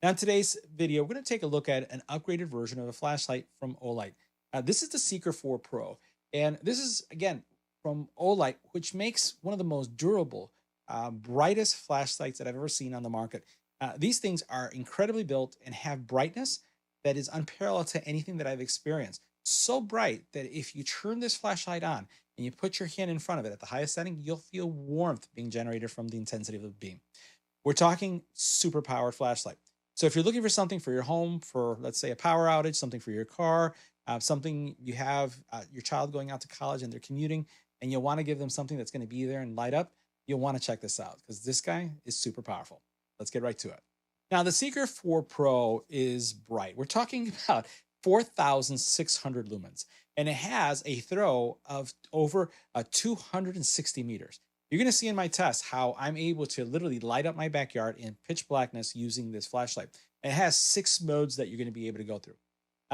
Now, in today's video, we're going to take a look at an upgraded version of a flashlight from Olight. This is the Seeker 4 Pro, and this is, again, from Olight, which makes one of the most durable, brightest flashlights that I've ever seen on the market. These things are incredibly built and have brightness that is unparalleled to anything that I've experienced. So bright that if you turn this flashlight on and you put your hand in front of it at the highest setting, you'll feel warmth being generated from the intensity of the beam. We're talking super powered flashlight. So if you're looking for something for your home, for let's say a power outage, something for your car, something you have your child going out to college and they're commuting, and you want to give them something that's going to be there and light up, you'll want to check this out because this guy is super powerful. Let's get right to it. Now, the Seeker 4 Pro is bright. We're talking about 4,600 lumens, and it has a throw of over 260 meters. You're going to see in my test how I'm able to literally light up my backyard in pitch blackness using this flashlight. It has 6 modes that you're going to be able to go through.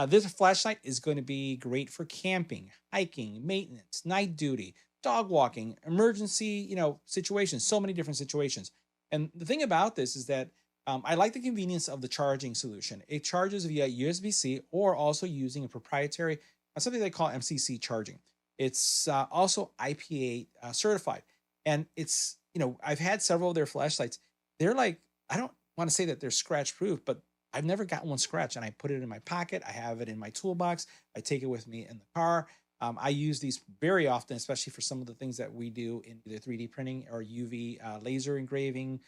This flashlight is going to be great for camping, hiking, maintenance, night duty, dog walking, emergency, situations, so many different situations. And the thing about this is that I like the convenience of the charging solution. It charges via USB-C or also using a proprietary, something they call MCC charging. It's also IPA certified. And it's, I've had several of their flashlights. They're like, I don't want to say that they're scratch proof, but I've never gotten one scratch. And I put it in my pocket. I have it in my toolbox. I take it with me in the car. I use these very often, especially for some of the things that we do in either 3D printing or UV laser engraving,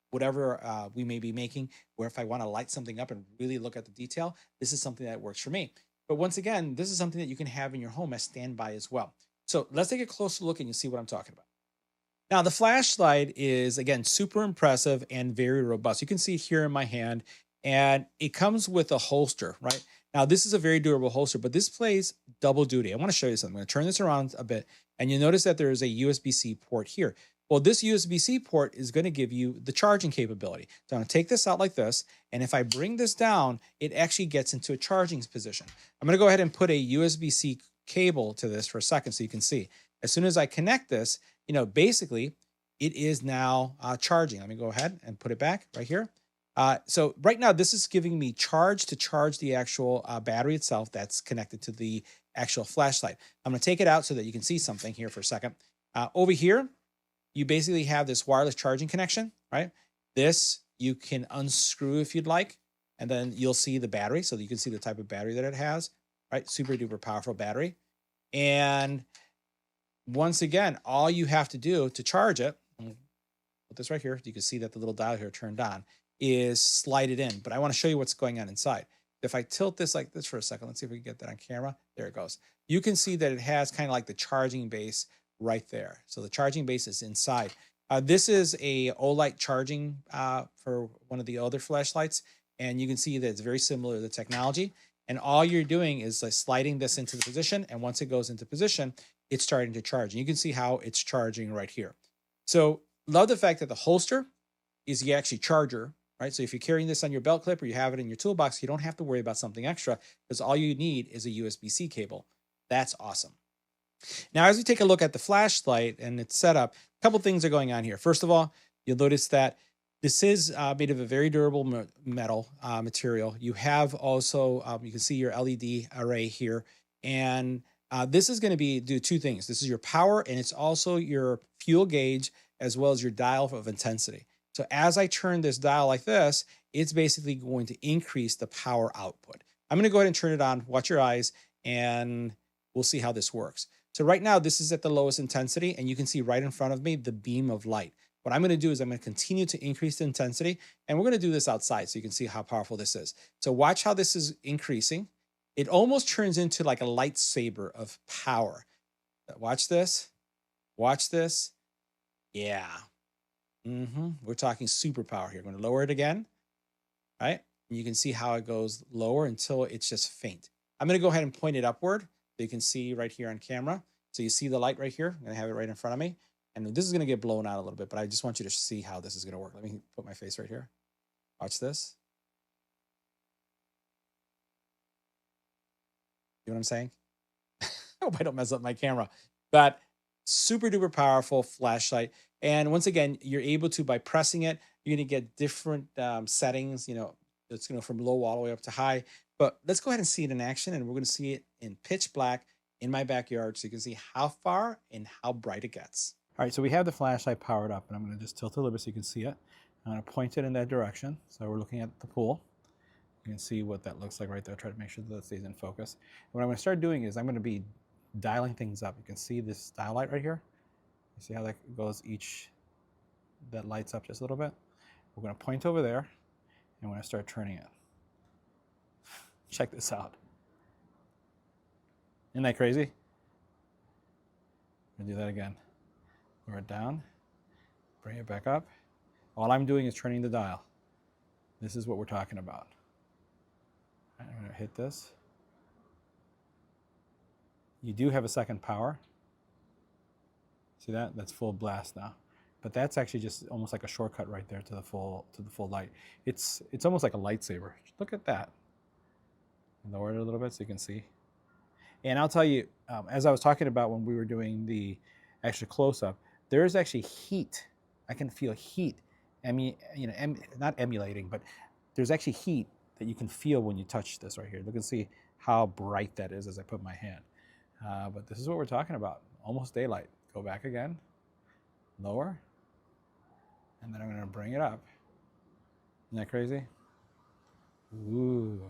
whatever we may be making, where if I want to light something up and really look at the detail, this is something that works for me. But once again, this is something that you can have in your home as standby as well. So let's take a closer look and you'll see what I'm talking about. Now, the flashlight is, again, super impressive and very robust. You can see here in my hand, and it comes with a holster, right? Now, this is a very durable holster, but this plays double duty. I want to show you something. I'm going to turn this around a bit, and you'll notice that there is a USB-C port here. Well, this USB-C port is going to give you the charging capability. So I'm going to take this out like this, and if I bring this down, it actually gets into a charging position. I'm going to go ahead and put a USB-C cable to this for a second so you can see. As soon as I connect this, basically it is now charging. Let me go ahead and put it back right here. So right now, this is giving me charge to charge the actual battery itself that's connected to the actual flashlight. I'm going to take it out so that you can see something here for a second. Over here, you basically have this wireless charging connection, right? This you can unscrew if you'd like, and then you'll see the battery so that you can see the type of battery that it has, right? Super duper powerful battery. And once again, all you have to do to charge it, put this right here, you can see that the little dial here turned on, is slide it in. But I want to show you what's going on inside. If I tilt this like this for a second, let's see if we can get that on camera. There it goes. You can see that it has kind of like the charging base right there. So the charging base is inside. This is a Olight charging for one of the other flashlights. And you can see that it's very similar to the technology. And all you're doing is like sliding this into the position. And once it goes into position, it's starting to charge. And you can see how it's charging right here. So love the fact that the holster is the actually charger, right? So if you're carrying this on your belt clip or you have it in your toolbox, you don't have to worry about something extra because all you need is a USB-C cable. That's awesome. Now, as we take a look at the flashlight and its setup, a couple things are going on here. First of all, you'll notice that this is made of a very durable metal material. You have also, you can see your LED array here. And this is going to do 2 things. This is your power, and it's also your fuel gauge, as well as your dial of intensity. So as I turn this dial like this, it's basically going to increase the power output. I'm going to go ahead and turn it on. Watch your eyes, and we'll see how this works. So right now, this is at the lowest intensity, and you can see right in front of me the beam of light. What I'm going to do is I'm going to continue to increase the intensity, and we're going to do this outside so you can see how powerful this is. So watch how this is increasing. It almost turns into like a lightsaber of power. Watch this. Watch this. Yeah. We're talking superpower here. I'm going to lower it again, right? And you can see how it goes lower until it's just faint. I'm going to go ahead and point it upward so you can see right here on camera. So you see the light right here. I'm going to have it right in front of me. And this is going to get blown out a little bit, but I just want you to see how this is going to work. Let me put my face right here. Watch this. You know what I'm saying? I hope I don't mess up my camera. But super duper powerful flashlight. And once again, you're able to, by pressing it, you're going to get different settings, It's from low all the way up to high. But let's go ahead and see it in action, and we're going to see it in pitch black in my backyard so you can see how far and how bright it gets. All right, so we have the flashlight powered up, and I'm going to just tilt it a little bit so you can see it. I'm going to point it in that direction. So we're looking at the pool. You can see what that looks like right there. Try to make sure that it stays in focus. And what I'm going to start doing is I'm going to be dialing things up. You can see this dial light right here. You see how that goes that lights up just a little bit? We're going to point over there, and we're going to start turning it. Check this out. Isn't that crazy? I'm going to do that again. Lower it down, bring it back up. All I'm doing is turning the dial. This is what we're talking about. I'm going to hit this. You do have a second power. See that? That's full blast now. But that's actually just almost like a shortcut right there to the full light. It's almost like a lightsaber. Look at that. Lower it a little bit so you can see. And I'll tell you, as I was talking about when we were doing the extra close-up, there is actually heat. I can feel heat, not emulating, but there's actually heat that you can feel when you touch this right here. Look and see how bright that is as I put my hand. But this is what we're talking about. Almost daylight. Go back again. Lower. And then I'm going to bring it up. Isn't that crazy? Ooh.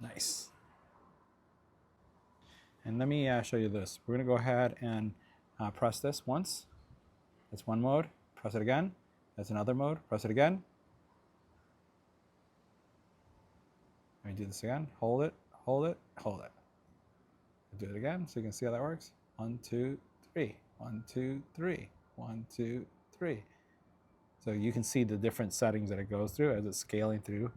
Nice. And let me show you this. We're going to go ahead and press this once. That's one mode. Press it again. That's another mode. Press it again. Let me do this again. Hold it, hold it, hold it. Do it again so you can see how that works. 1, 2, 3. 1, 2, 3. 1, 2, 3. So you can see the different settings that it goes through as it's scaling through.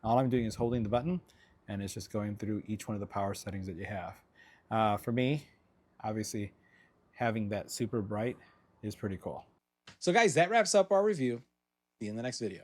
All I'm doing is holding the button, and it's just going through each one of the power settings that you have. For me, obviously, having that super bright is pretty cool. So guys, that wraps up our review. See you in the next video.